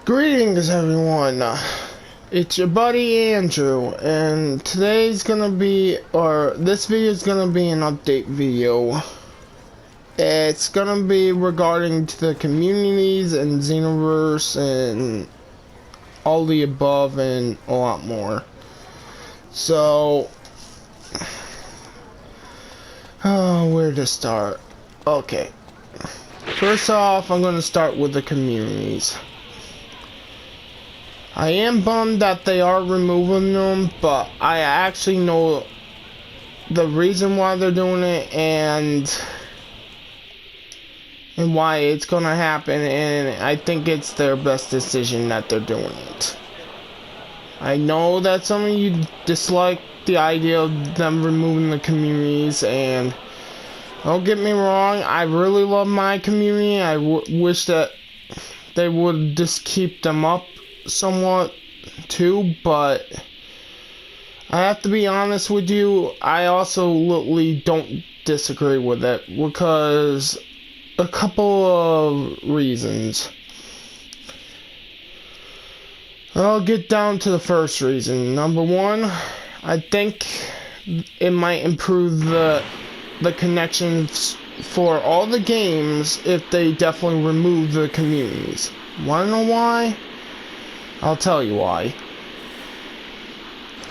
Greetings, everyone. It's your buddy Andrew, and today's gonna be, or this video is gonna be an update video. It's gonna be regarding to the communities and Xenoverse and all the above and a lot more. So, where to start? Okay. First off, I'm gonna start with the communities. I am bummed that they are removing them, but I actually know the reason why they're doing it and why it's gonna happen, and I think it's their best decision that they're doing it. I know that some of you dislike the idea of them removing the communities, and don't get me wrong, I really love my community. I wish that they would just keep them up somewhat too, but I have to be honest with you, I also literally don't disagree with it because a couple of reasons. I'll get down to the first reason. Number one, I think it might improve the connections for all the games if they definitely remove the communities. Wanna know why? I'll tell you why.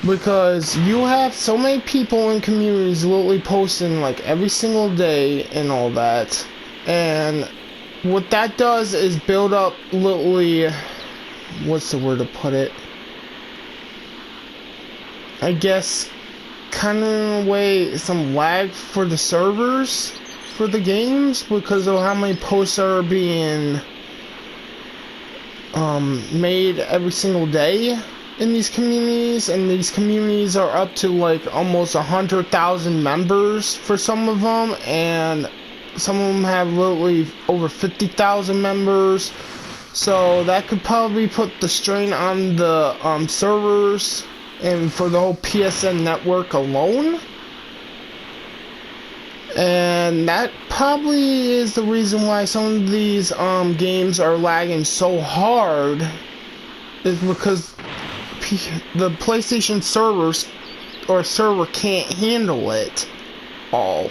Because you have so many people in communities literally posting like every single day and all that. And what that does is build up literally, what's the word to put it? I guess kind of in a way some lag for the servers for the games because of how many posts are being made every single day in these communities, and these communities are up to like almost 100,000 members for some of them, and some of them have literally over 50,000 members. So that could probably put the strain on the servers and for the whole PSN network alone. And that probably is the reason why some of these games are lagging so hard, is because the PlayStation servers or server can't handle it all.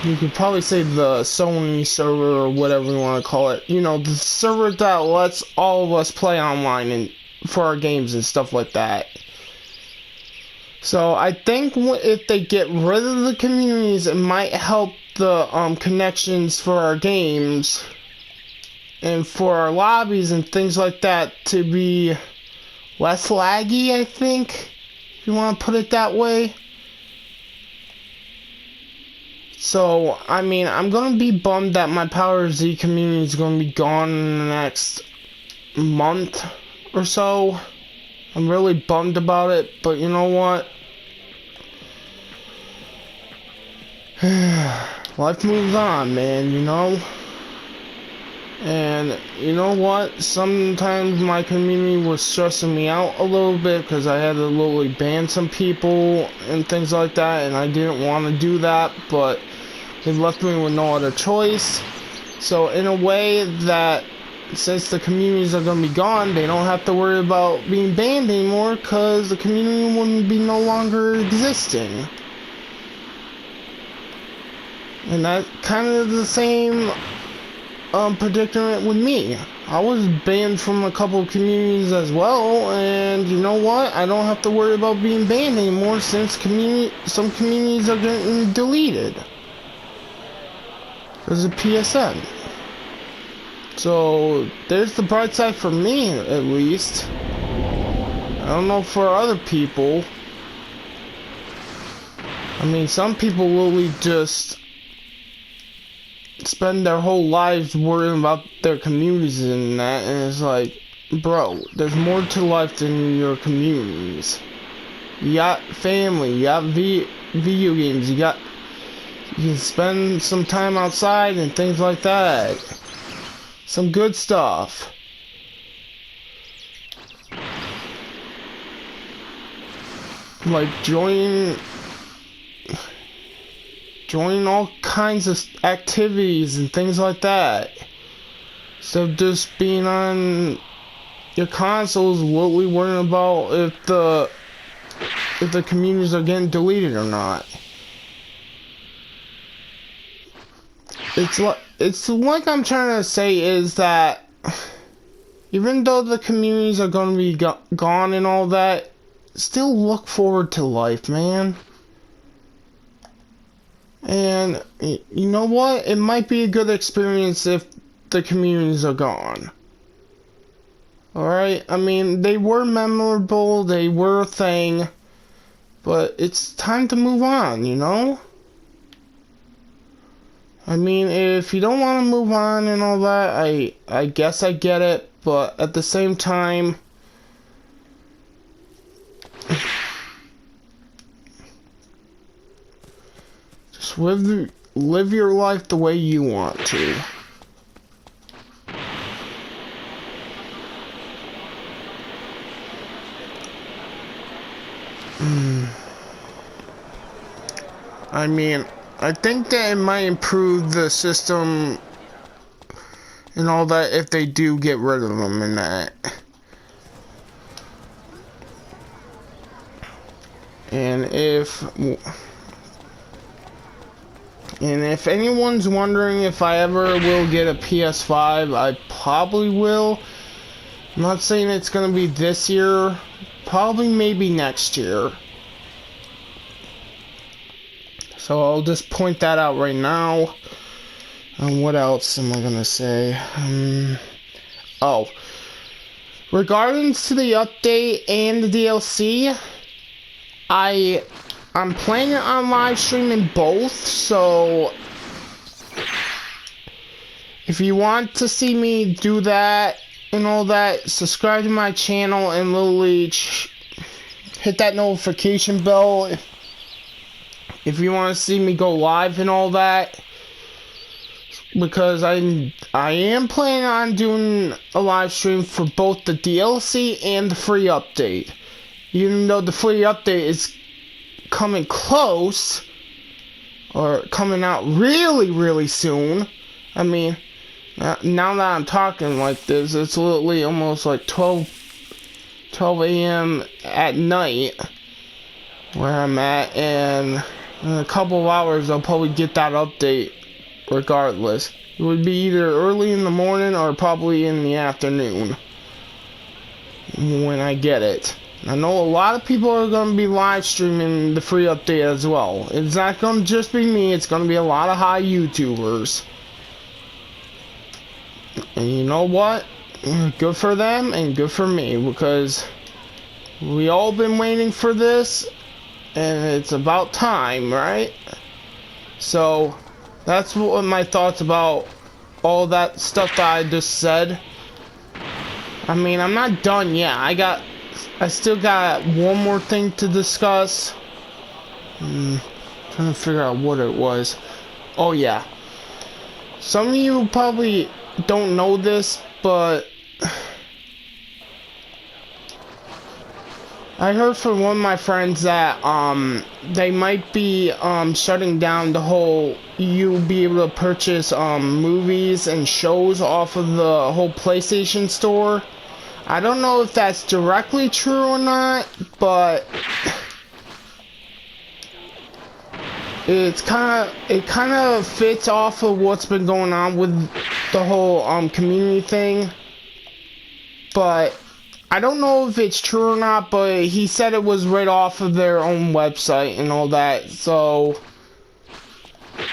You could probably say the Sony server or whatever you want to call it. You know, the server that lets all of us play online and for our games and stuff like that. So I think if they get rid of the communities, it might help the connections for our games and for our lobbies and things like that to be less laggy, I think, if you want to put it that way. So, I mean, I'm going to be bummed that my Power Z community is going to be gone in the next month or so. I'm really bummed about it, but you know what? Life moves on, man, you know? And you know what? Sometimes my community was stressing me out a little bit because I had to literally ban some people and things like that, and I didn't want to do that, but they left me with no other choice. So in a way that, since the communities are going to be gone, they don't have to worry about being banned anymore because the community wouldn't be no longer existing. And that kind of the same predicament with me. I was banned from a couple of communities as well, and you know what? I don't have to worry about being banned anymore since some communities are getting deleted because of PSN. So there's the bright side for me, at least. I don't know for other people. I mean, some people literally just spend their whole lives worrying about their communities and that, and it's like, bro, there's more to life than your communities. You got family, you got video games, you can spend some time outside and things like that. Some good stuff. Like join all kinds of activities and things like that. So just being on your consoles, what we worrying about if the communities are getting deleted or not. It's like I'm trying to say is that even though the communities are going to be gone and all that, still look forward to life, man. And you know what? It might be a good experience if the communities are gone. Alright? I mean, they were memorable, they were a thing, but it's time to move on, you know? I mean, if you don't want to move on and all that, I guess I get it, but at the same time, just live your life the way you want to. I mean, I think that it might improve the system and all that if they do get rid of them and that. And if anyone's wondering if I ever will get a PS5, I probably will. I'm not saying it's gonna be this year, probably maybe next year. So I'll just point that out right now. And what else am I gonna say? Oh, regarding to the update and the DLC, I'm planning on live streaming both. So if you want to see me do that and all that, subscribe to my channel and literally hit that notification bell. If you want to see me go live and all that, because I am planning on doing a live stream for both the DLC and the free update. Even though the free update is coming close, or coming out really, really soon. I mean, now that I'm talking like this, it's literally almost like 12 a.m. at night where I'm at, and in a couple of hours I'll probably get that update regardless. It would be either early in the morning or probably in the afternoon when I get it. I know a lot of people are going to be live streaming the free update as well. It's not going to just be me, it's going to be a lot of high YouTubers. And you know what? Good for them and good for me, because we all been waiting for this. And it's about time, right? So, that's what my thoughts about all that stuff that I just said. I mean, I'm not done yet. I still got one more thing to discuss. Trying to figure out what it was. Oh yeah. Some of you probably don't know this, but I heard from one of my friends that they might be shutting down the whole you be able to purchase movies and shows off of the whole PlayStation Store. I don't know if that's directly true or not, but it kind of fits off of what's been going on with the whole community thing. But I don't know if it's true or not, but he said it was right off of their own website and all that. So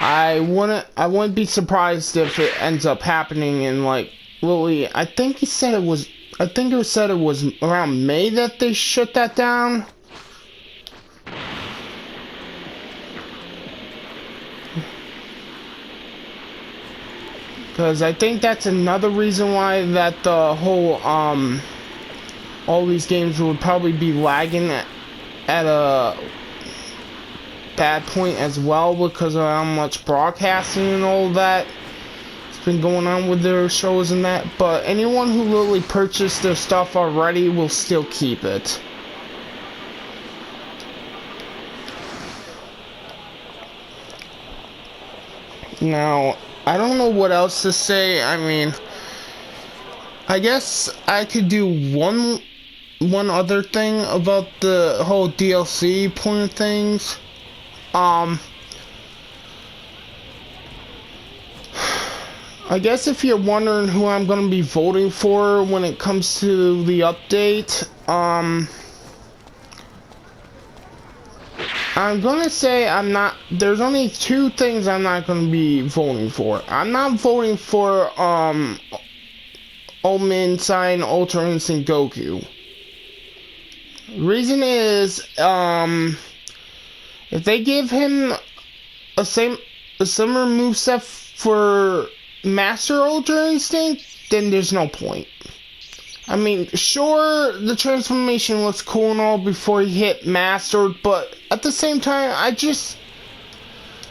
I wouldn't be surprised if it ends up happening in like literally. I think he said it was. I think it said it was around May that they shut that down. Because I think that's another reason why that the whole all these games would probably be lagging at a bad point as well, because of how much broadcasting and all that has been going on with their shows and that. But anyone who literally purchased their stuff already will still keep it. Now, I don't know what else to say. I mean, I guess I could do one other thing about the whole DLC point of things. I guess if you're wondering who I'm gonna be voting for when it comes to the update, I'm gonna say there's only two things I'm not gonna be voting for. I'm not voting for, Omen Sign Ultra Instinct Goku. Reason is, if they give him a similar moveset for Master Ultra Instinct, then there's no point. I mean, sure, the transformation was cool and all before he hit Master, but at the same time,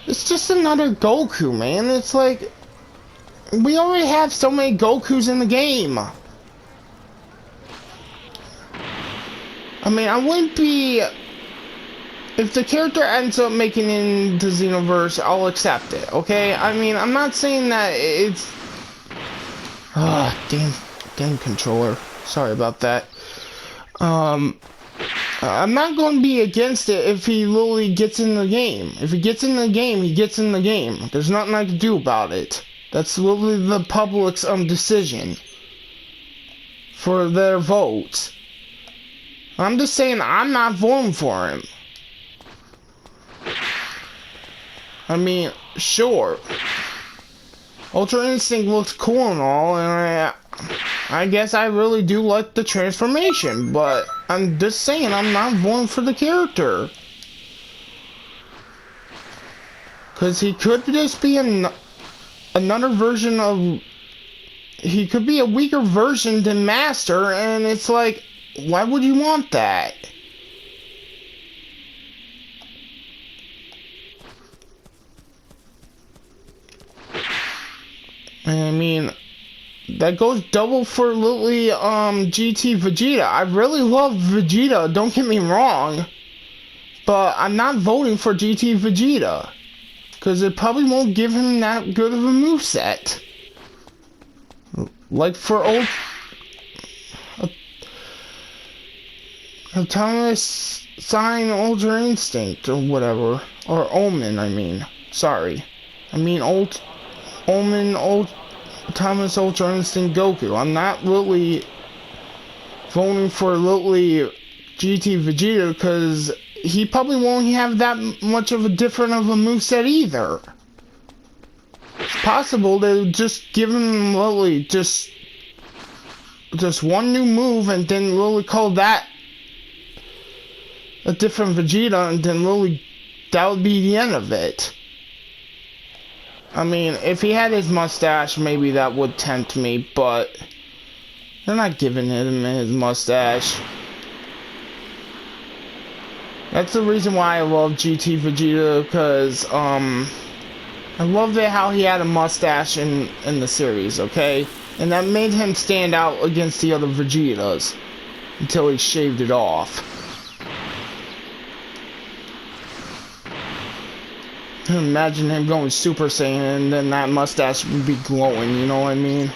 it's just another Goku, man. It's like, we already have so many Gokus in the game. I mean, I wouldn't be... If the character ends up making it into Xenoverse, I'll accept it, okay? I mean, I'm not saying that it's... damn controller. Sorry about that. I'm not going to be against it if he literally gets in the game. If he gets in the game, he gets in the game. There's nothing I can do about it. That's literally the public's decision for their vote. I'm just saying I'm not voting for him. I mean, sure. Ultra Instinct looks cool and all, and I guess I really do like the transformation, but I'm just saying I'm not voting for the character. Because he could just be another version of... He could be a weaker version than Master, and it's like, why would you want that? I mean, that goes double for literally, GT Vegeta. I really love Vegeta, don't get me wrong. But I'm not voting for GT Vegeta. Because it probably won't give him that good of a moveset. Like for old... Autonomous Sign Ultra Instinct, or whatever. Or Omen, I mean. Sorry. I mean Omen Autonomous Ultra Instinct Goku. I'm not really voting for literally GT Vegeta because he probably won't have that much of a different of a moveset either. It's possible they'll just give him literally just one new move and then literally call that a different Vegeta, and then literally that would be the end of it. I mean, if he had his mustache, maybe that would tempt me, but they're not giving him his mustache. That's the reason why I love GT Vegeta, because, I loved it how he had a mustache in the series, okay? And that made him stand out against the other Vegetas, until he shaved it off. Imagine him going Super Saiyan and then that mustache would be glowing, you know what I mean?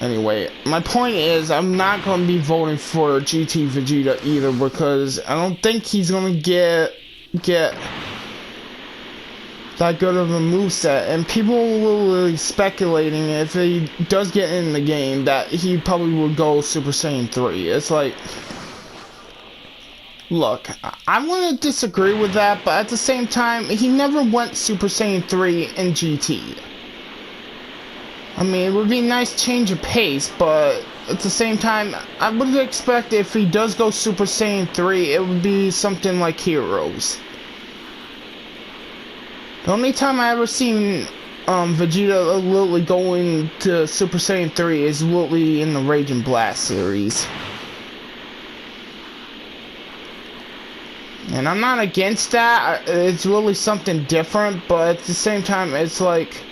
Anyway, my point is, I'm not going to be voting for GT Vegeta either, because I don't think he's going to get that good of a moveset, and people will be speculating if he does get in the game that he probably would go Super Saiyan 3. It's like... Look, I want to disagree with that, but at the same time, he never went Super Saiyan 3 in GT. I mean, it would be a nice change of pace, but at the same time, I would expect if he does go Super Saiyan 3, it would be something like Heroes. The only time I ever seen Vegeta literally going to Super Saiyan 3 is literally in the Rage and Blast series. And I'm not against that, it's really something different, but at the same time, it's like...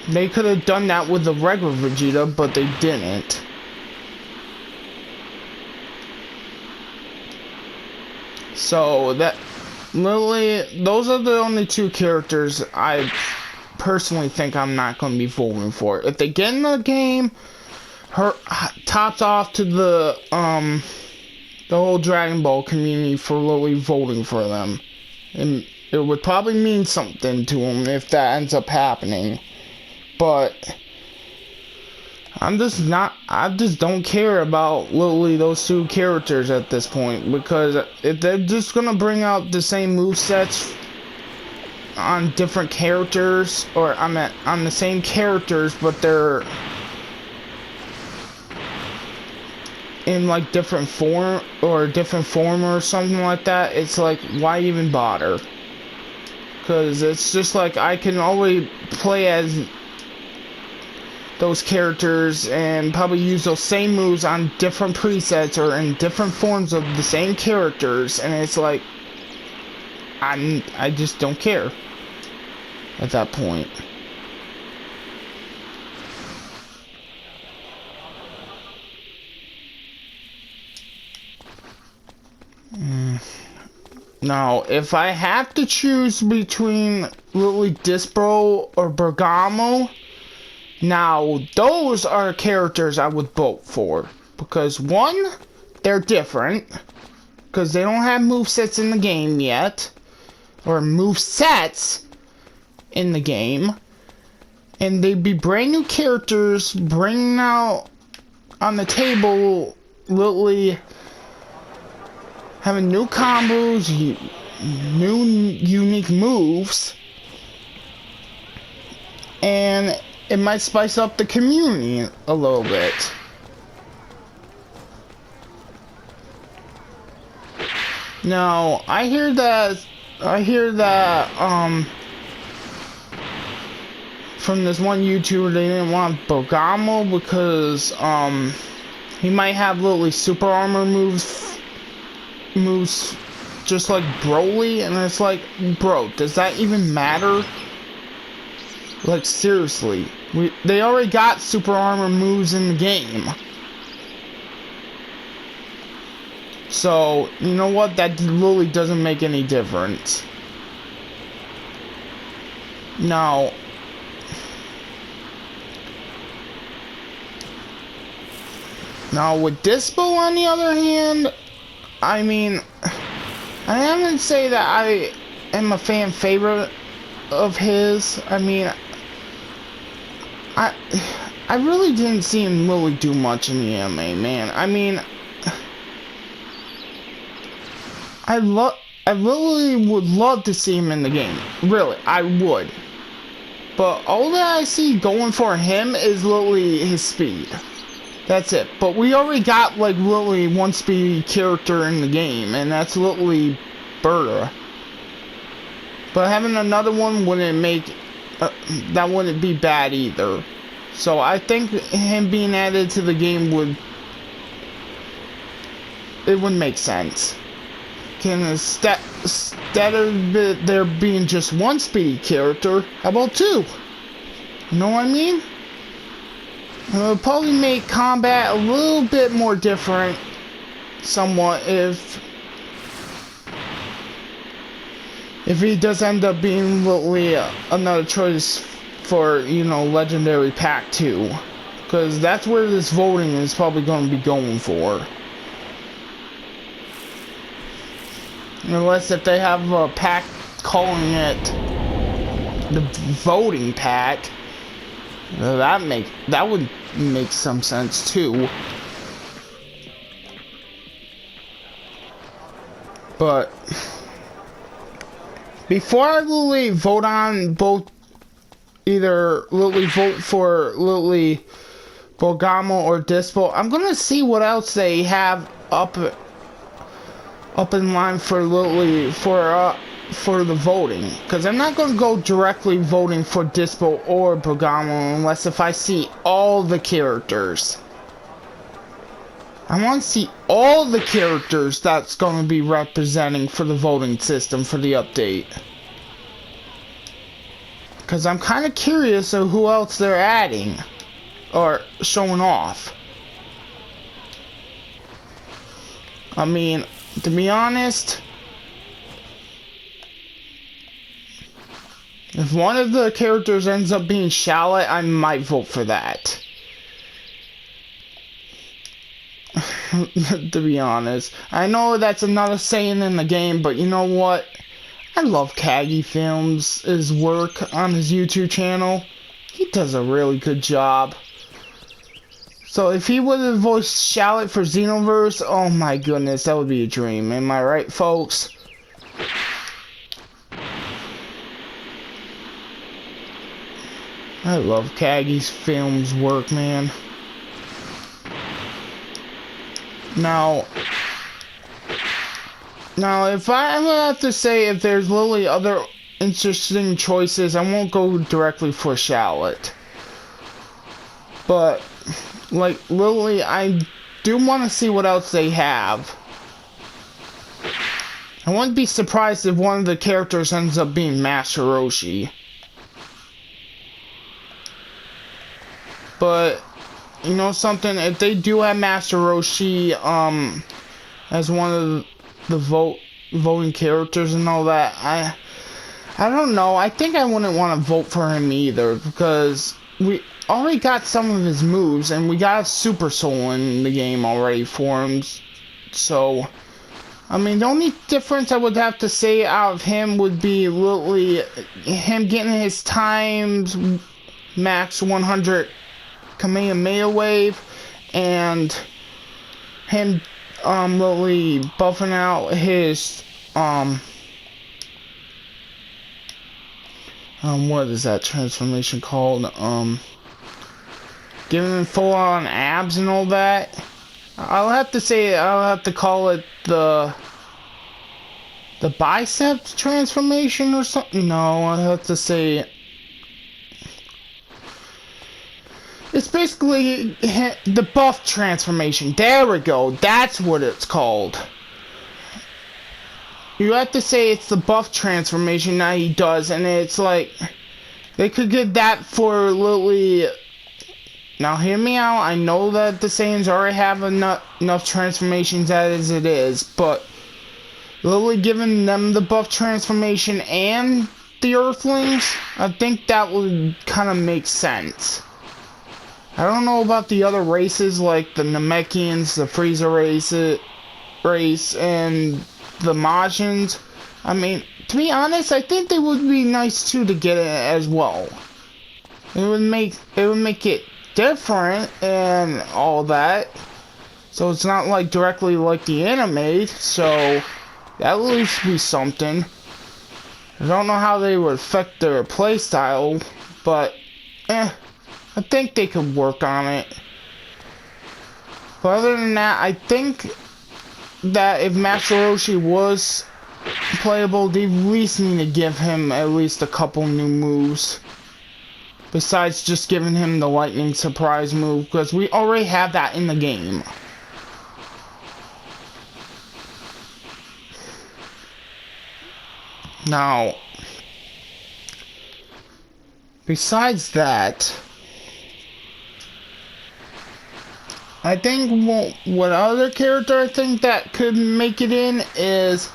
They could have done that with the regular Vegeta, but they didn't. So, Literally, those are the only two characters I personally think I'm not going to be voting for. If they get in the game, her tops off to the whole Dragon Ball community for literally voting for them. And it would probably mean something to them if that ends up happening. But I just don't care about literally those two characters at this point, because if they're just gonna bring out the same movesets on different characters, or on the same characters, but they're in like different form or something like that, it's like, why even bother? Because it's just like, I can always play as those characters and probably use those same moves on different presets or in different forms of the same characters, and it's like, I just don't care at that point. Now, if I have to choose between literally Dispo or Bergamo, now those are characters I would vote for. Because one, they're different. Because they don't have movesets in the game yet. Or movesets in the game. And they'd be brand new characters bringing out on the table, literally having new combos, new unique moves, and it might spice up the community a little bit. Now, I hear that from this one YouTuber, they didn't want Bergamo because he might have literally super armor moves just like Broly, and it's like, bro, does that even matter? Like, seriously, they already got super armor moves in the game. So, you know what, that literally doesn't make any difference. Now, with Dispo, on the other hand, I mean, I haven't say that I am a fan favorite of his. I mean, I really didn't see him really do much in the anime, man. I mean, I really would love to see him in the game. Really, I would. But all that I see going for him is literally his speed. That's it. But we already got, like, literally one speedy character in the game, and that's literally Berta. But having another one wouldn't make... that wouldn't be bad either. So I think him being added to the game would make sense. Instead of there being just one speedy character, how about two? You know what I mean? It'll probably make combat a little bit more different, somewhat, if he does end up being literally another choice for, you know, Legendary Pack 2. Because that's where this voting is probably going to be going for. Unless if they have a pack calling it the voting pack. That would make some sense too. But before I literally vote on both, either literally vote for literally Bergamo or Dispo, I'm gonna see what else they have up in line for literally for the voting, because I'm not going to go directly voting for Dispo or Bergamo unless if I see all the characters. I want to see all the characters that's going to be representing for the voting system for the update, because I'm kind of curious of who else they're adding or showing off. I mean, to be honest, If one of the characters ends up being Shallot, I might vote for that. To be honest. I know that's another saying in the game, but you know what? I love Kagi Films, his work on his YouTube channel. He does a really good job. So if he would have voiced Shallot for Xenoverse, oh my goodness, that would be a dream. Am I right, folks? I love Kagi's Films work, man. Now, if I have to say if there's literally other interesting choices, I won't go directly for Shallot. But, like, literally, I do want to see what else they have. I wouldn't be surprised if one of the characters ends up being Master Roshi. But, you know something, if they do have Master Roshi, as one of the voting characters and all that, I don't know, I think I wouldn't want to vote for him either, because we already got some of his moves, and we got a Super Soul in the game already for him, so, I mean, the only difference I would have to say out of him would be literally him getting his times max 100 Kamehameha Wave, and him, literally buffing out his, what is that transformation called? Giving him full on abs and all that. I'll have to call it the biceps transformation or something. No, I'll have to say it's basically the buff transformation. There we go. That's what it's called. You have to say it's the buff transformation that he does, and it's like they could get that for literally. Now hear me out. I know that the Saiyans already have enough transformations as it is, but literally giving them the buff transformation and the Earthlings, I think that would kind of make sense. I don't know about the other races like the Namekians, the Frieza race, and the Majins. I mean, to be honest, I think they would be nice too to get it as well. It would make it different and all that. So it's not like directly like the anime, so that would at least be something. I don't know how they would affect their playstyle, but I think they could work on it. But other than that, I think that if Master Roshi was playable, they at least need to give him at least a couple new moves. Besides just giving him the lightning surprise move, because we already have that in the game. Now, besides that, I think what other character I think that could make it in is,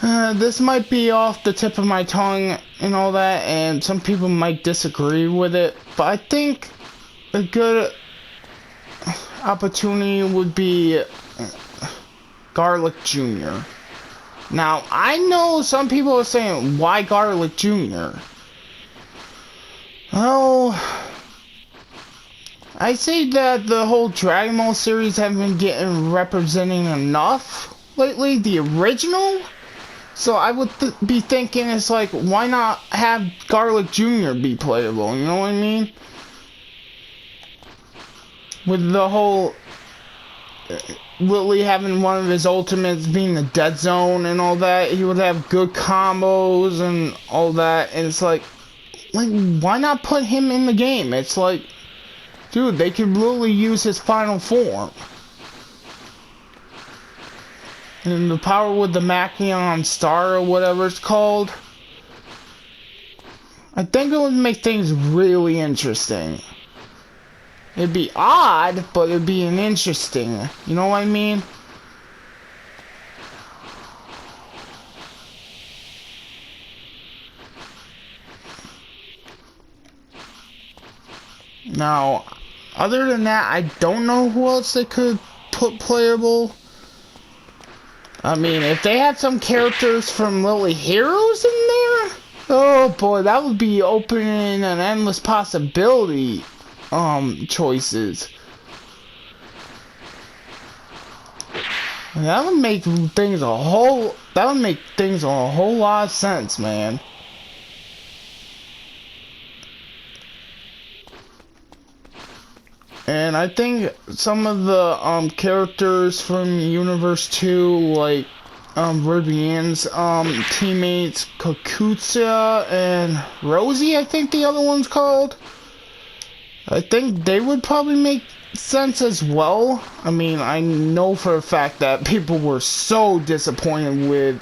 this might be off the tip of my tongue and all that, and some people might disagree with it, but I think a good opportunity would be Garlic Jr. Now, I know some people are saying, why Garlic Jr.? Oh, I say that the whole Dragon Ball series haven't been getting representing enough lately, the original. So I would be thinking it's like, why not have Garlic Jr. be playable, you know what I mean? With the whole Lily having one of his ultimates being the Dead Zone and all that, he would have good combos and all that, and it's like why not put him in the game? It's like, dude, they could really use his final form. And the power with the Machion Star or whatever it's called. I think it would make things really interesting. It'd be odd, but it'd be an interesting. You know what I mean? Now, other than that, I don't know who else they could put playable. I mean, if they had some characters from Lily Heroes in there, oh boy, that would be opening an endless possibility, choices. That would make things a whole lot of sense, man. And I think some of the characters from Universe 2, like Rivian's teammates Kakuza and Rosie, I think the other one's called. I think they would probably make sense as well. I mean, I know for a fact that people were so disappointed with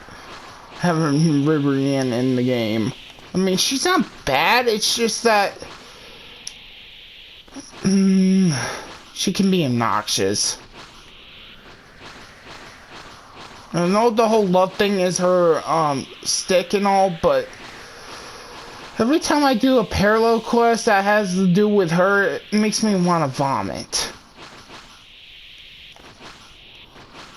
having Rivian in the game. I mean, she's not bad, it's just that she can be obnoxious. I know the whole love thing is her stick and all, but every time I do a parallel quest that has to do with her, it makes me want to vomit.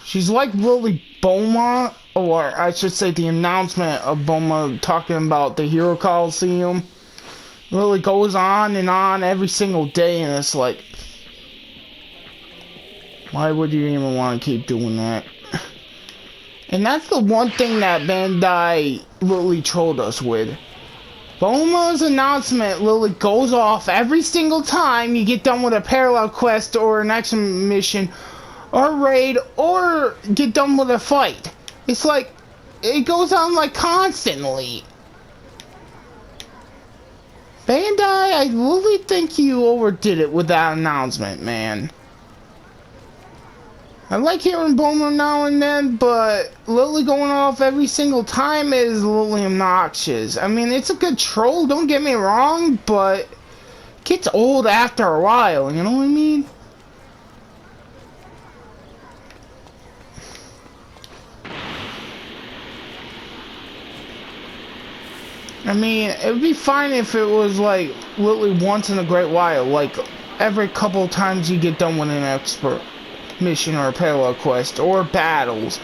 She's like Lily Boma, or I should say the announcement of Boma talking about the Hero Coliseum. Lily goes on and on every single day, and it's like, why would you even want to keep doing that? And that's the one thing that Bandai really trolled us with. Boma's announcement literally goes off every single time you get done with a parallel quest or an action mission or raid or get done with a fight. It's like, it goes on like constantly. Bandai, I really think you overdid it with that announcement, man. I like hearing Boma now and then, but Lily going off every single time is a little obnoxious. I mean, it's a good troll, don't get me wrong, but it gets old after a while, you know what I mean? I mean, it would be fine if it was like literally once in a great while, like every couple of times you get done with an expert mission or a parallel quest or battles,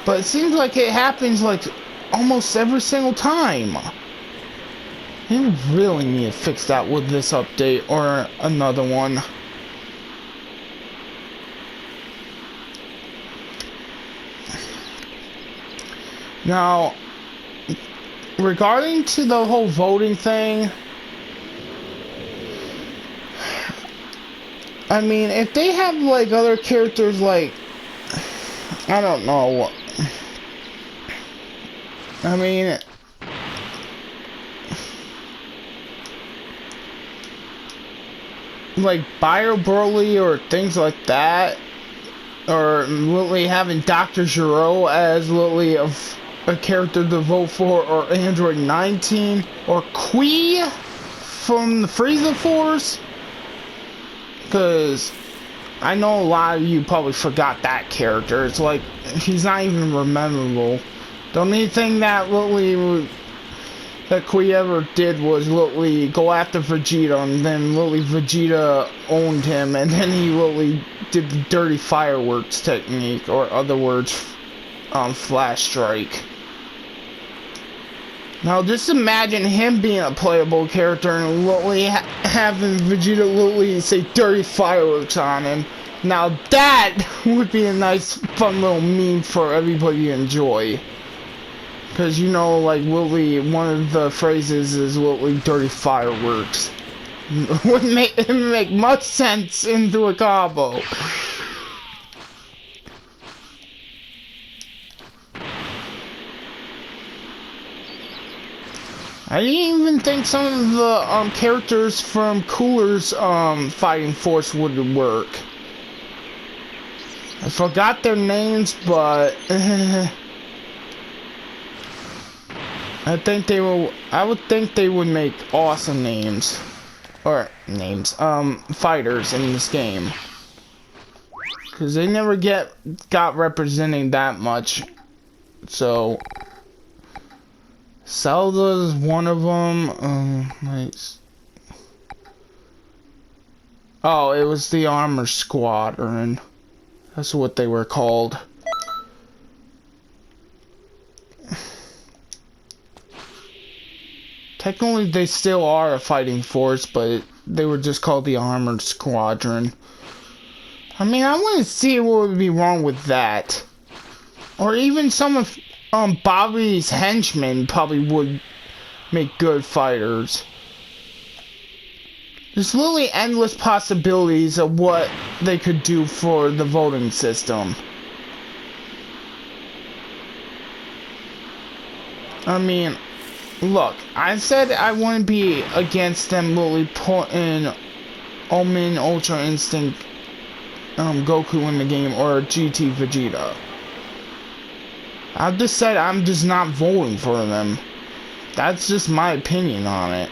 but it seems like it happens like almost every single time. They really need to fix that with this update or another one. Now, regarding to the whole voting thing, I mean, if they have like other characters, like, I don't know, I mean, like Bio Broly or things like that, or literally having Dr. Gero as literally of a character to vote for, or Android 19, or Kui from the Frieza Force, because I know a lot of you probably forgot that character. It's like, he's not even memorable. The only thing that literally that Kui ever did was literally go after Vegeta, and then literally Vegeta owned him, and then he literally did the dirty fireworks technique, or other words, Flash Strike. Now just imagine him being a playable character and literally having Vegeta literally say dirty fireworks on him. Now that would be a nice fun little meme for everybody to enjoy. Because you know, like, literally one of the phrases is literally dirty fireworks. Wouldn't make much sense into a combo. I didn't even think some of the characters from Cooler's fighting force would work. I forgot their names, but I would think they would make awesome names. Or names, fighters in this game. Cause they never got representing that much. So Zelda's one of them. Nice. Oh, it was the Armor Squadron. That's what they were called. Technically, they still are a fighting force, but they were just called the Armored Squadron. I mean, I want to see what would be wrong with that. Or even some of Bobby's henchmen probably would make good fighters. There's literally endless possibilities of what they could do for the voting system. I mean, look, I said I wouldn't be against them literally putting Omen, Ultra Instinct, Goku in the game, or GT Vegeta. I've just said I'm just not voting for them. That's just my opinion on it.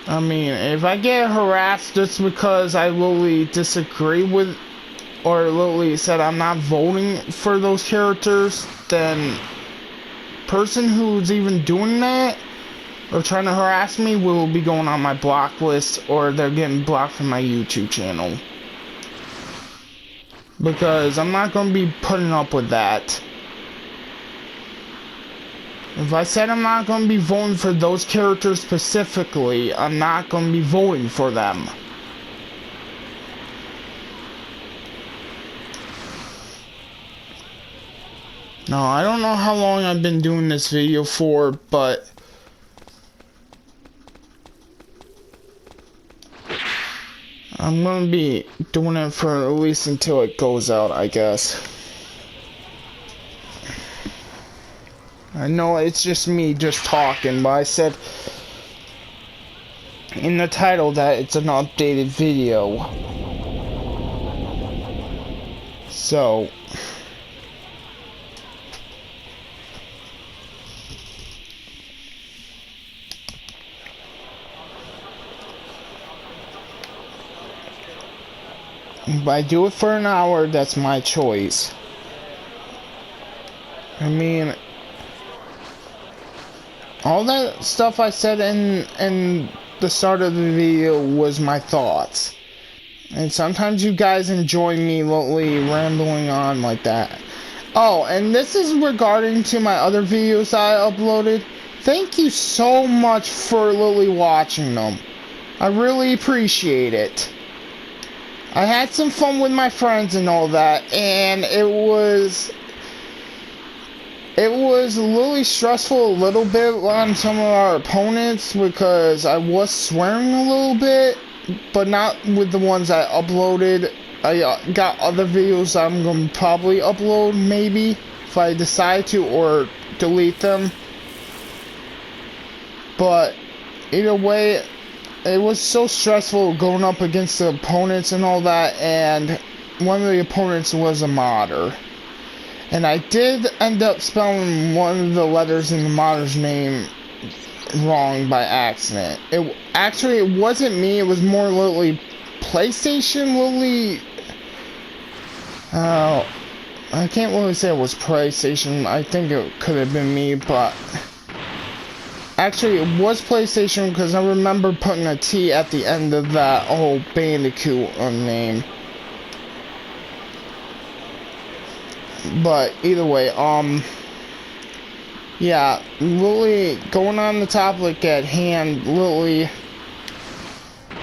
I mean, if I get harassed just because I literally disagree with, or literally said I'm not voting for those characters, then person who's even doing that or trying to harass me will be going on my block list, or they're getting blocked from my YouTube channel. Because I'm not going to be putting up with that. If I said I'm not going to be voting for those characters specifically, I'm not going to be voting for them. Now, I don't know how long I've been doing this video for, but I'm going to be doing it for at least until it goes out, I guess. I know it's just me just talking, but I said in the title that it's an updated video. So if I do it for an hour, that's my choice. I mean, all that stuff I said in the start of the video was my thoughts. And sometimes you guys enjoy me literally rambling on like that. Oh, and this is regarding to my other videos I uploaded. Thank you so much for literally watching them. I really appreciate it. I had some fun with my friends and all that, and it was literally stressful a little bit on some of our opponents because I was swearing a little bit, but not with the ones I uploaded. I got other videos I'm going to probably upload, maybe, if I decide to, or delete them. But either way, it was so stressful going up against the opponents and all that, and one of the opponents was a modder. And I did end up spelling one of the letters in the modder's name wrong by accident. It wasn't me, it was more literally PlayStation, literally. I can't really say it was PlayStation. I think it could have been me, but actually it was PlayStation because I remember putting a T at the end of that whole Bandicoot name. But either way, yeah, Lily, going on the topic at hand, Lily,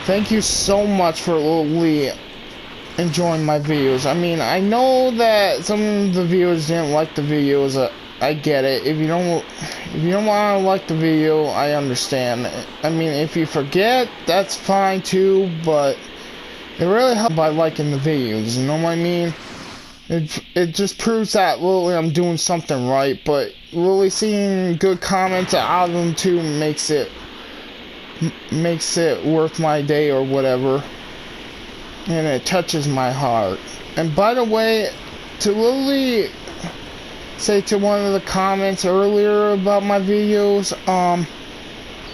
thank you so much for Lily enjoying my videos. I mean, I know that some of the viewers didn't like the videos. I get it. If you don't want to like the video, I understand. I mean, if you forget, that's fine too. But it really helps by liking the videos. You know what I mean? It just proves that really I'm doing something right, but really seeing good comments out of them too makes it worth my day or whatever, and it touches my heart. And by the way, to really say to one of the comments earlier about my videos,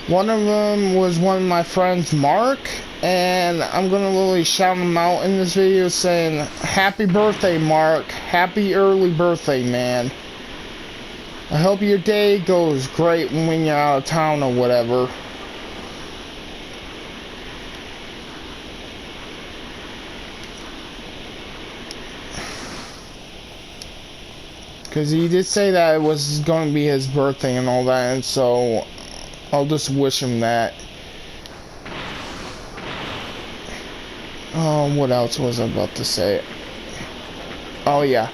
one of them was one of my friends, Mark, and I'm gonna literally shout him out in this video saying, happy birthday, Mark. Happy early birthday, man. I hope your day goes great when you're out of town or whatever. Because he did say that it was going to be his birthday and all that, and so I'll just wish him that. What else was I about to say? Oh yeah.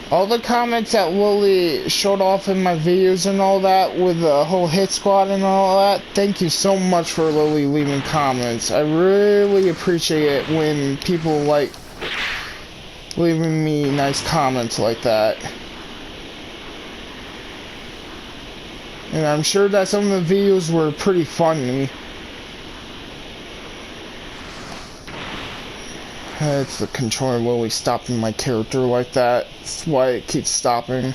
All the comments that Lily showed off in my videos and all that with the whole hit squad and all that, thank you so much for Lily leaving comments. I really appreciate it when people like leaving me nice comments like that. And I'm sure that some of the videos were pretty funny. It's the controller Lily stopping my character like that. That's why it keeps stopping.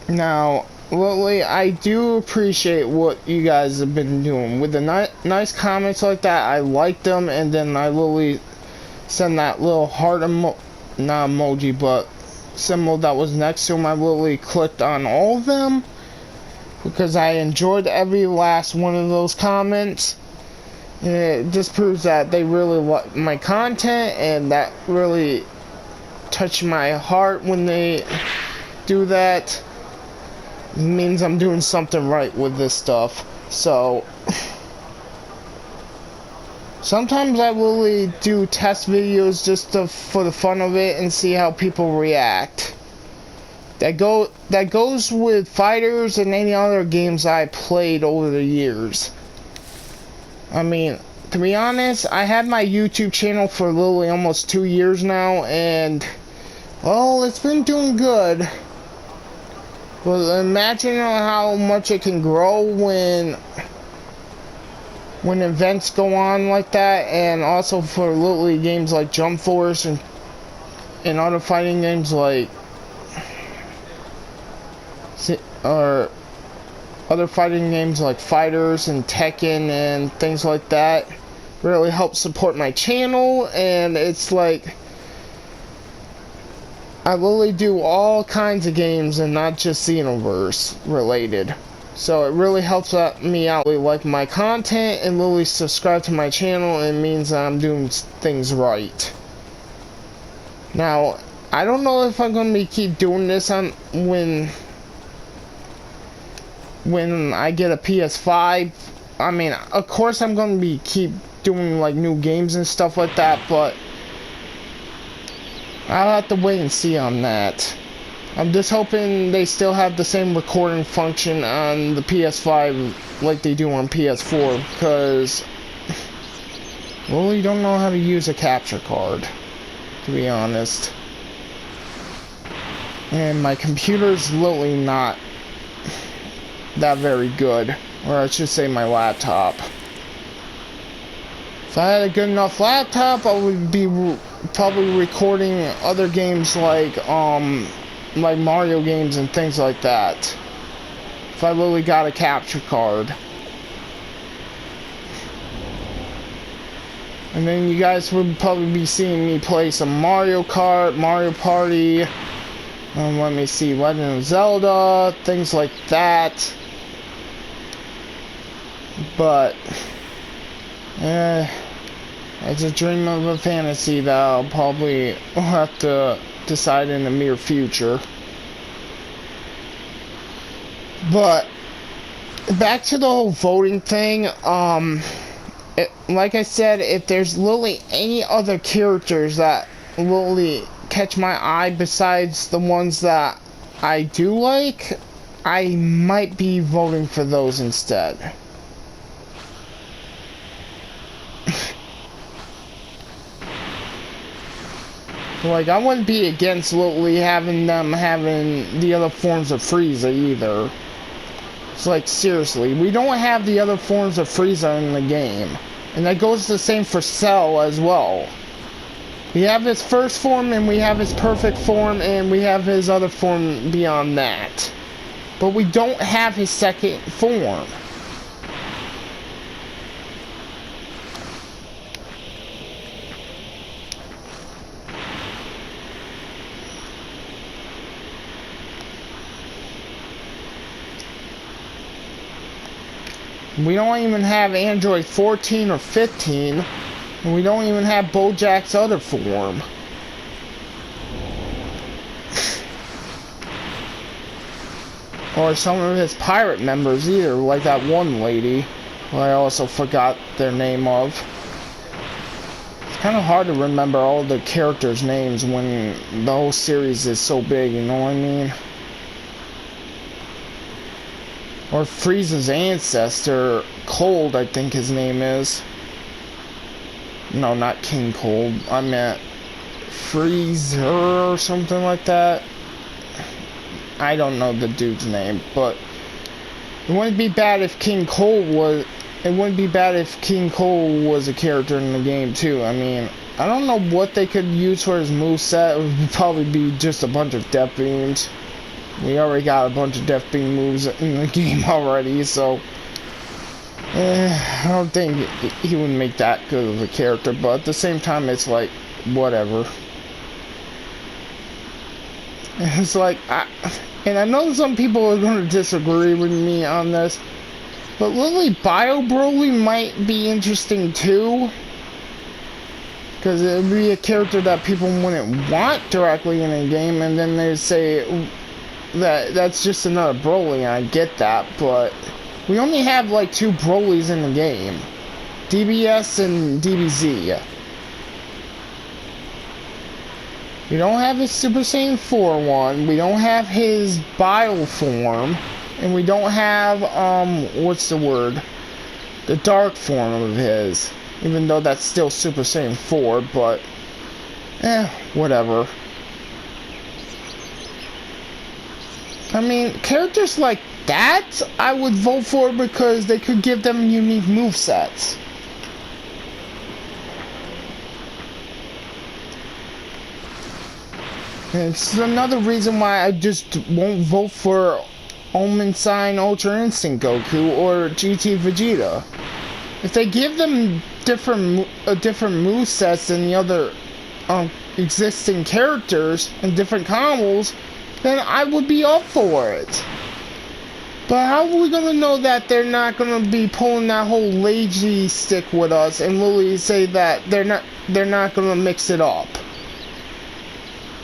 Now, Lily, I do appreciate what you guys have been doing. With the nice comments like that, I like them, and then I literally send that little heart not emoji, but symbol that was next to him. I literally clicked on all of them because I enjoyed every last one of those comments. And it just proves that they really like my content, and that really touched my heart when they do that. It means I'm doing something right with this stuff. So sometimes I really do test videos just for the fun of it and see how people react. That goes with fighters and any other games I played over the years. I mean, to be honest, I had my YouTube channel for literally almost 2 years now, and well, it's been doing good. But imagine how much it can grow when events go on like that, and also for literally games like Jump Force and other fighting games like other fighting games like Fighters and Tekken and things like that. Really help support my channel, and it's like I literally do all kinds of games and not just Xenoverse related. So it really helps me out. Really like my content and literally subscribe to my channel, and it means that I'm doing things right. Now, I don't know if I'm going to keep doing this when I get a PS5. I mean, of course I'm going to keep doing like new games and stuff like that, but I'll have to wait and see on that. I'm just hoping they still have the same recording function on the PS5 like they do on PS4, because well, you don't know how to use a capture card, to be honest. And my computer's literally not that very good, or I should say my laptop. If I had a good enough laptop, I would be probably recording other games like Mario games and things like that. If I literally got a capture card. And then you guys would probably be seeing me play some Mario Kart, Mario Party, let me see, Legend of Zelda, things like that. But it's a dream of a fantasy that I'll probably have to decide in the near future. But back to the whole voting thing, like I said, if there's literally any other characters that literally catch my eye besides the ones that I do like, I might be voting for those instead. Like, I wouldn't be against literally having them having the other forms of Frieza either. It's like, seriously, we don't have the other forms of Frieza in the game. And that goes the same for Cell as well. We have his first form, and we have his perfect form, and we have his other form beyond that. But we don't have his second form. We don't even have Android 14 or 15. And we don't even have Bojack's other form. Or some of his pirate members either, like that one lady, who I also forgot their name of. It's kind of hard to remember all the characters' names when the whole series is so big, you know what I mean? Or Frieza's ancestor, Cold, I think his name is. No, not King Cold. I meant Freezer or something like that. I don't know the dude's name, but it wouldn't be bad if King Cold was. It wouldn't be bad if King Cold was a character in the game too. I mean, I don't know what they could use for his moveset. It would probably be just a bunch of death beams. We already got a bunch of death beam moves in the game already, so I don't think he would make that good of a character. But at the same time, it's like whatever. It's like, and I know some people are going to disagree with me on this, but literally Bio Broly might be interesting too, because it would be a character that people wouldn't want directly in a game, and then they'd say that that's just another Broly, and I get that, but we only have like 2 Brolys in the game, DBS and DBZ. We don't have his Super Saiyan 4 one, we don't have his Bio form, and we don't have, what's the word? The dark form of his. Even though that's still Super Saiyan 4, but, whatever. I mean, characters like that, I would vote for because they could give them unique movesets. It's another reason why I just won't vote for Omen Sign Ultra Instinct Goku or GT Vegeta. If they give them different movesets than the other existing characters and different combos, then I would be up for it. But how are we gonna know that they're not gonna be pulling that whole lazy stick with us and literally say that they're not gonna mix it up?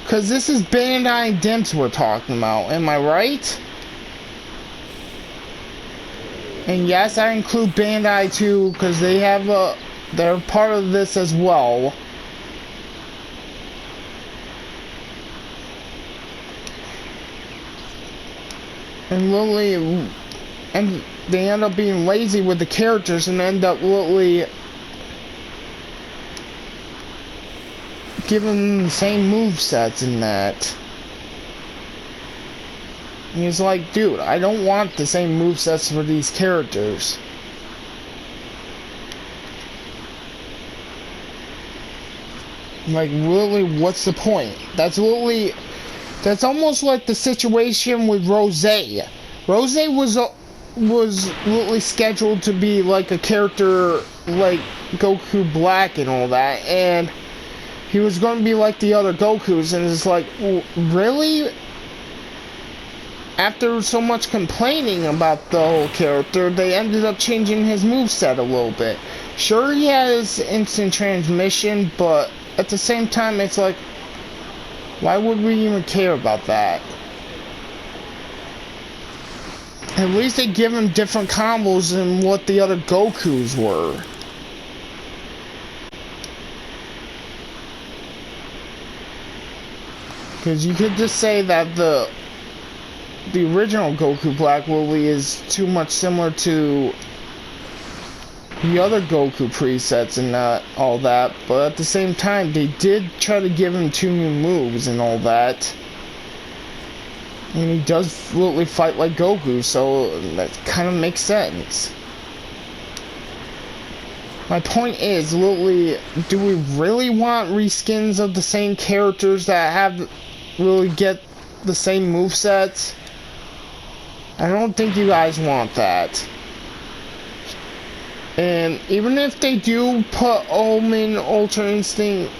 Cause this is Bandai Dimps we're talking about, am I right? And yes, I include Bandai too, cause they're part of this as well. And literally, and they end up being lazy with the characters and end up literally giving them the same movesets and that. And it's like, dude, I don't want the same movesets for these characters. Like, really, what's the point? That's almost like the situation with Rose. Rose was literally scheduled to be like a character like Goku Black and all that, and he was going to be like the other Gokus, and it's like, really? After so much complaining about the whole character, they ended up changing his moveset a little bit. Sure, he has instant transmission, but at the same time, it's like, why would we even care about that? At least they give him different combos than what the other Gokus were. Because you could just say that the original Goku Black Lily is too much similar to the other Goku presets and all that, but at the same time, they did try to give him 2 new moves and all that. And he does literally fight like Goku, so that kind of makes sense. My point is, literally, do we really want reskins of the same characters that really get the same movesets? I don't think you guys want that. And even if they do put Omen Ultra Instinct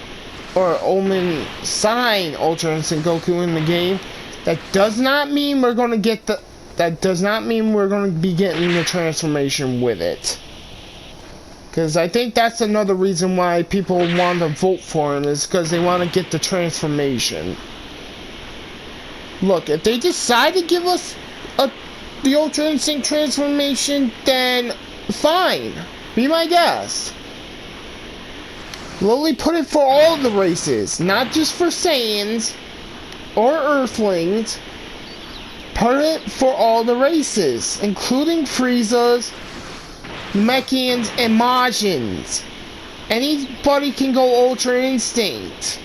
or Omen Sign Ultra Instinct Goku in the game, that does not mean we're gonna get that does not mean we're going to be getting the transformation with it. Because I think that's another reason why people want to vote for him, is because they want to get the transformation. Look, if they decide to give us the Ultra Instinct transformation, then fine. Be my guest. Literally put it for all the races, not just for Saiyans or Earthlings. Put it for all the races, including Frieza's, Namekians, and Majins. Anybody can go Ultra Instinct.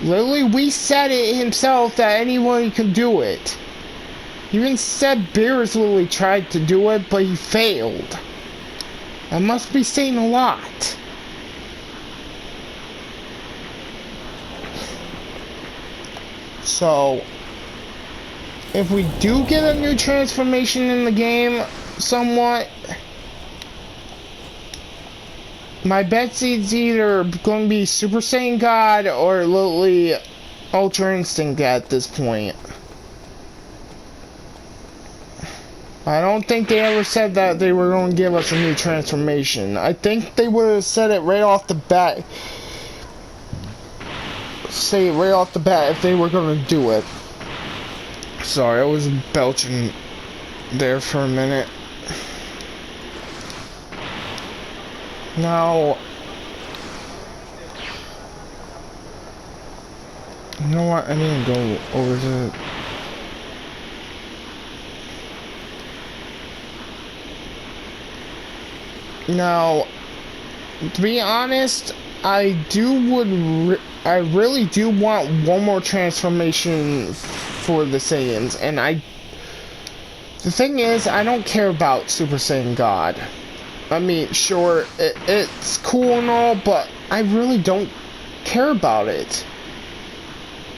Literally, we said it himself that anyone can do it. Even said Beerus literally tried to do it, but he failed. That must be saying a lot. So, if we do get a new transformation in the game, somewhat, my bet's either going to be Super Saiyan God or literally Ultra Instinct at this point. I don't think they ever said that they were going to give us a new transformation. I think they would have said it right off the bat. Say it right off the bat if they were going to do it. Sorry, I was belching there for a minute. Now, you know what? I need to go over to... Now, to be honest, I really do want one more transformation for the Saiyans, and the thing is, I don't care about Super Saiyan God. I mean, sure, it's cool and all, but I really don't care about it.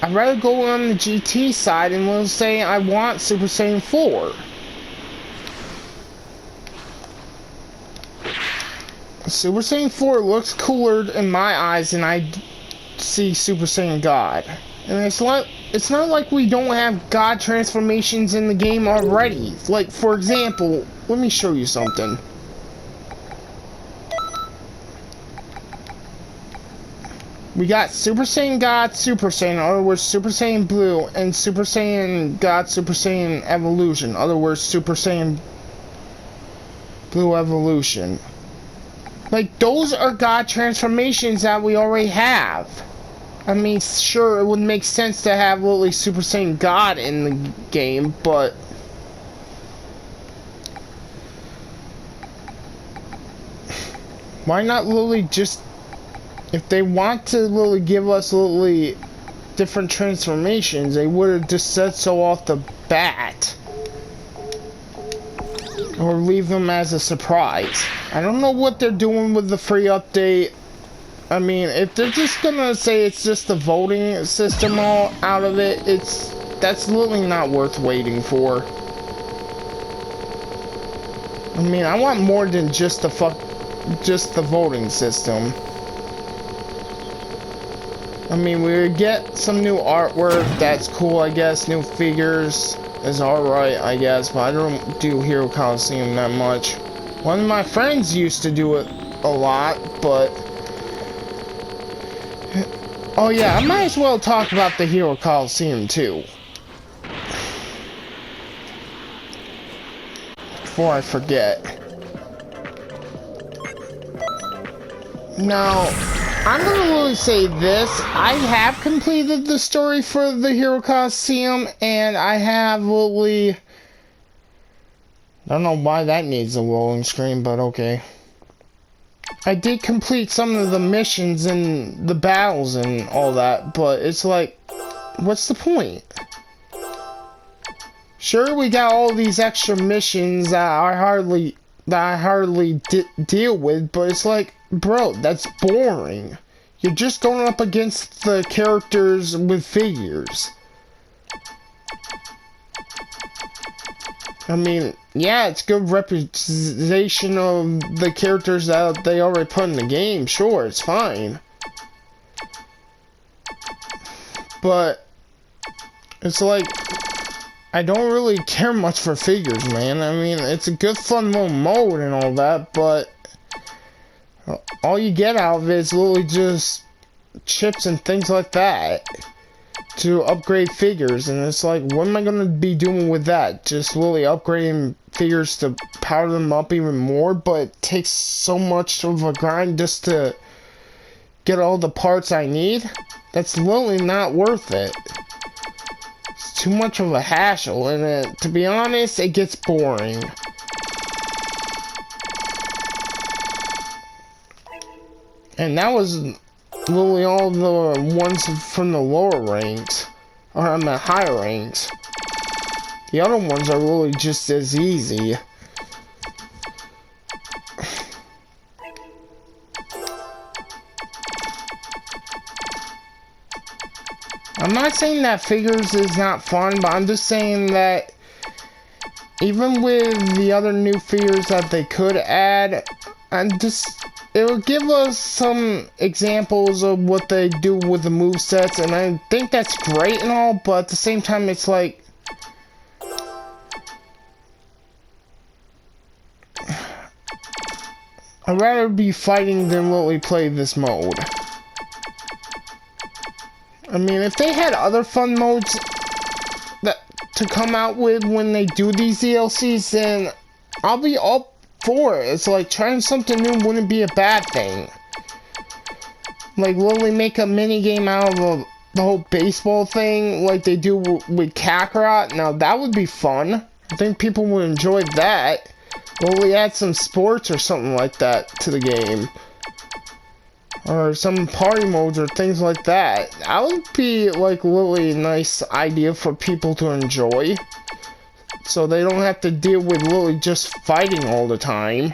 I'd rather go on the GT side and we'll say I want Super Saiyan 4. Super Saiyan 4 looks cooler in my eyes than I see Super Saiyan God. And it's not like we don't have God transformations in the game already. Like, for example, let me show you something. We got Super Saiyan God, Super Saiyan, in other words, Super Saiyan Blue, and Super Saiyan God, Super Saiyan Evolution, in other words, Super Saiyan Blue Evolution. Like, those are God transformations that we already have. I mean, sure, it would make sense to have literally Super Saiyan God in the game, but... why not literally just... if they want to literally give us literally different transformations, they would have just said so off the bat. Or leave them as a surprise. I don't know what they're doing with the free update. I mean, if they're just gonna say it's just the voting system all out of it, that's literally not worth waiting for. I mean, I want more than just the voting system. I mean, we would get some new artwork, that's cool, I guess. New figures is alright, I guess, but I don't do Hero Coliseum that much. One of my friends used to do it a lot, but... oh yeah, I might as well talk about the Hero Coliseum too. Before I forget. Now, I'm gonna really say this. I have completed the story for the Hero Coliseum, and I have literally... I don't know why that needs a rolling screen, but okay. I did complete some of the missions and the battles and all that, but it's like, what's the point? Sure, we got all these extra missions that I hardly deal with, but it's like, bro, that's boring. You're just going up against the characters with figures. I mean, yeah, it's good representation of the characters that they already put in the game. Sure, it's fine. But it's like, I don't really care much for figures, man. I mean, it's a good fun little mode and all that, but all you get out of it is literally just chips and things like that to upgrade figures, and it's like, what am I gonna be doing with that? Just literally upgrading figures to power them up even more, but it takes so much of a grind just to get all the parts I need? That's literally not worth it. It's too much of a hassle, and to be honest, it gets boring. And that was literally all the ones from the lower ranks, or on the higher ranks. The other ones are really just as easy. I'm not saying that figures is not fun, but I'm just saying that even with the other new figures that they could add, it will give us some examples of what they do with the movesets, and I think that's great and all, but at the same time, it's like, I'd rather be fighting than literally play this mode. I mean, if they had other fun modes to come out with when they do these DLCs, then I'll be all for it. It's like, trying something new wouldn't be a bad thing. Like, literally make a mini game out of the whole baseball thing, like they do with Kakarot. Now, that would be fun. I think people would enjoy that. Literally add some sports or something like that to the game. Or some party modes or things like that. That would be like really a nice idea for people to enjoy. So they don't have to deal with literally just fighting all the time.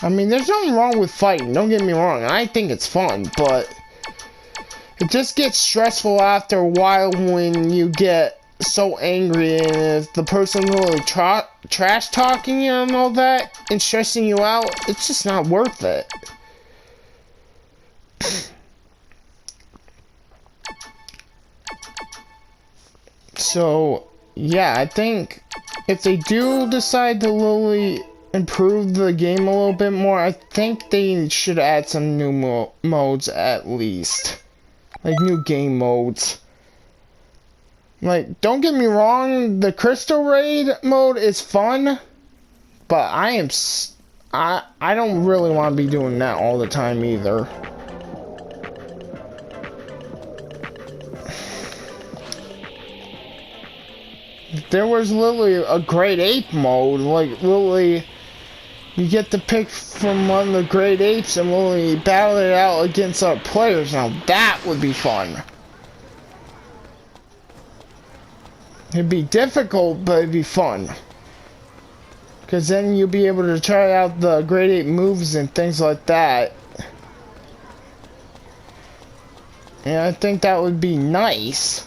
I mean, there's nothing wrong with fighting, don't get me wrong. I think it's fun, but it just gets stressful after a while when you get so angry, and if the person really trash talking you and all that and stressing you out, it's just not worth it. So, yeah, I think if they do decide to literally improve the game a little bit more, I think they should add some new modes at least. Like, new game modes. Like, don't get me wrong, the Crystal Raid mode is fun, but I don't really want to be doing that all the time either. There was literally a Great Ape mode, like literally you get to pick from one of the Great Apes and literally battle it out against our players. Now that would be fun. It'd be difficult, but it'd be fun. Because then you'll be able to try out the Great Ape moves and things like that. And I think that would be nice.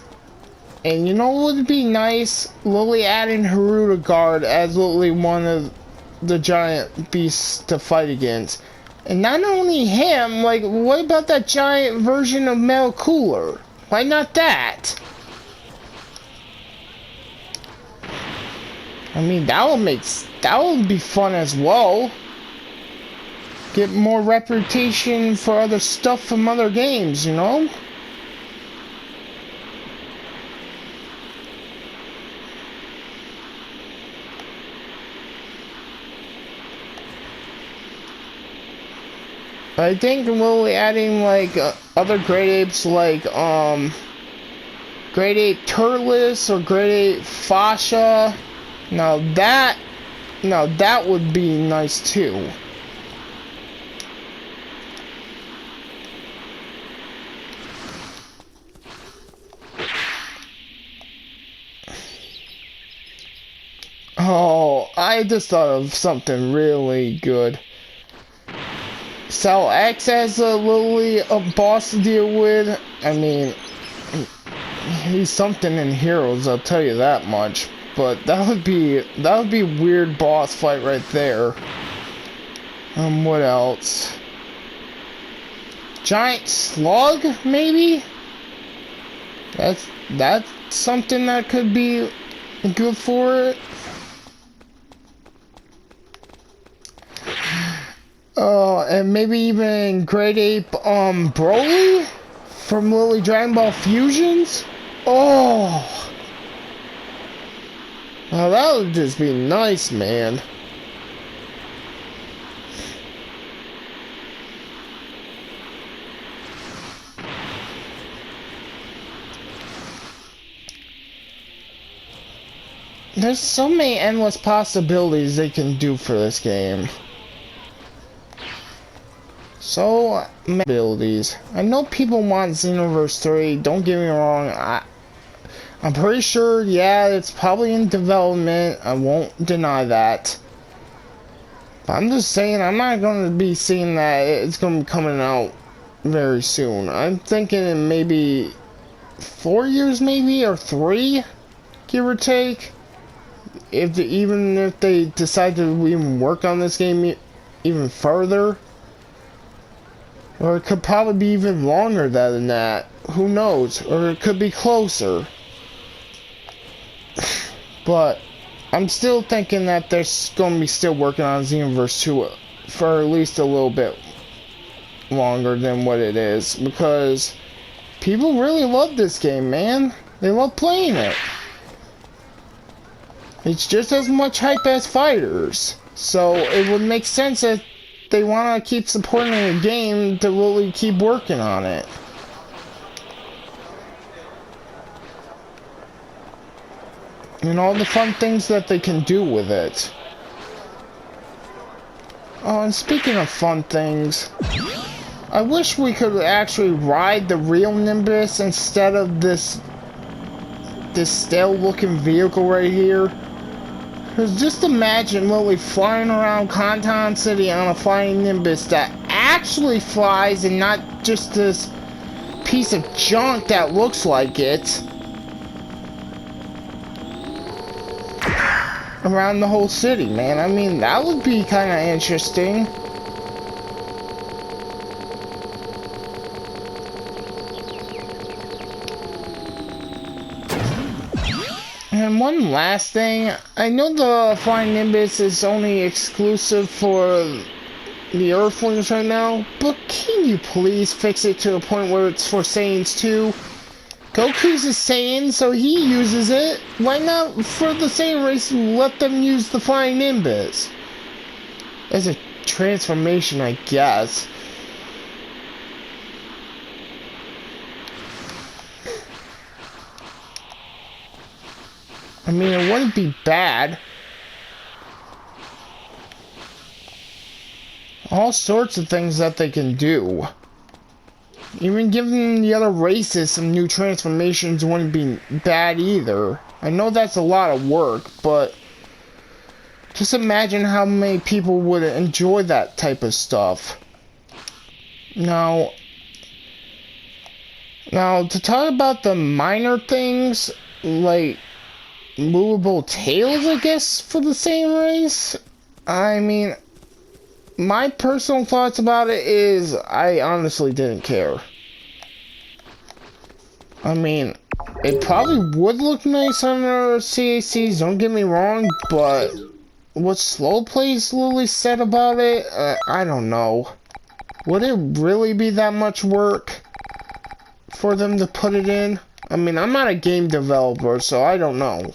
And you know what would be nice? Literally adding Haruta Guard as literally one of the giant beasts to fight against. And not only him, like, what about that giant version of Metal Cooler? Why not that? I mean, that would be fun as well. Get more reputation for other stuff from other games, you know? I think literally adding like other Great Apes, like Great Ape Turles or Great Ape Fascia. Now that would be nice too. Oh, I just thought of something really good. Cell X has literally a boss to deal with. I mean, he's something in Heroes, I'll tell you that much. But that would be a weird boss fight right there. What else? Giant Slug, maybe? That's something that could be good for it. And maybe even Great Ape, Broly from Lily Dragon Ball Fusions. Oh, now that would just be nice, man. There's so many endless possibilities they can do for this game. So many abilities. I know people want Xenoverse 3, don't get me wrong. I'm pretty sure, yeah, it's probably in development. I won't deny that. But I'm just saying, I'm not going to be seeing that it's going to be coming out very soon. I'm thinking in maybe 4 years, maybe, or 3, give or take. Even if they decide to even work on this game even further. Or it could probably be even longer than that. Who knows? Or it could be closer. But I'm still thinking that they're going to be still working on Xenoverse 2 for at least a little bit longer than what it is. Because people really love this game, man. They love playing it. It's just as much hype as Fighters. So it would make sense that they want to keep supporting the game to really keep working on it. And all the fun things that they can do with it. Oh, and speaking of fun things, I wish we could actually ride the real Nimbus instead of this stale looking vehicle right here. Because just imagine Lily flying around Conton City on a flying Nimbus that actually flies and not just this piece of junk that looks like it. Around the whole city, man. I mean, that would be kind of interesting. And one last thing, I know the Flying Nimbus is only exclusive for the Earthlings right now, but can you please fix it to a point where it's for Saiyans too? Goku's a Saiyan, so he uses it. Why not for the Saiyan race let them use the Flying Nimbus? As a transformation, I guess. I mean, it wouldn't be bad. All sorts of things that they can do. Even giving the other races some new transformations wouldn't be bad either. I know that's a lot of work, but just imagine how many people would enjoy that type of stuff. Now, to talk about the minor things, like movable tails, I guess, for the same race. I mean, my personal thoughts about it is I honestly didn't care. I mean, it probably would look nice on our CACs, don't get me wrong, but what Slow Plays Lily said about it, I don't know. Would it really be that much work for them to put it in? I mean, I'm not a game developer, so I don't know.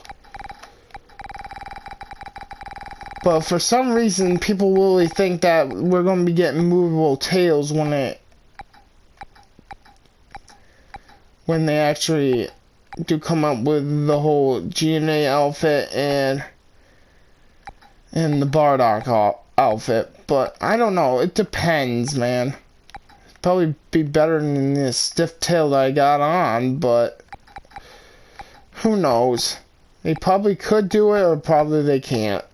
But for some reason, people really think that we're going to be getting movable tails when they actually do come up with the whole GNA outfit and the Bardock outfit. But I don't know. It depends, man. It'd probably be better than this stiff tail that I got on, but who knows? They probably could do it, or probably they can't.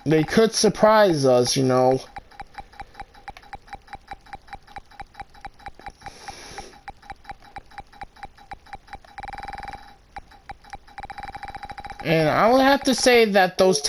They could surprise us, you know. And I would have to say that those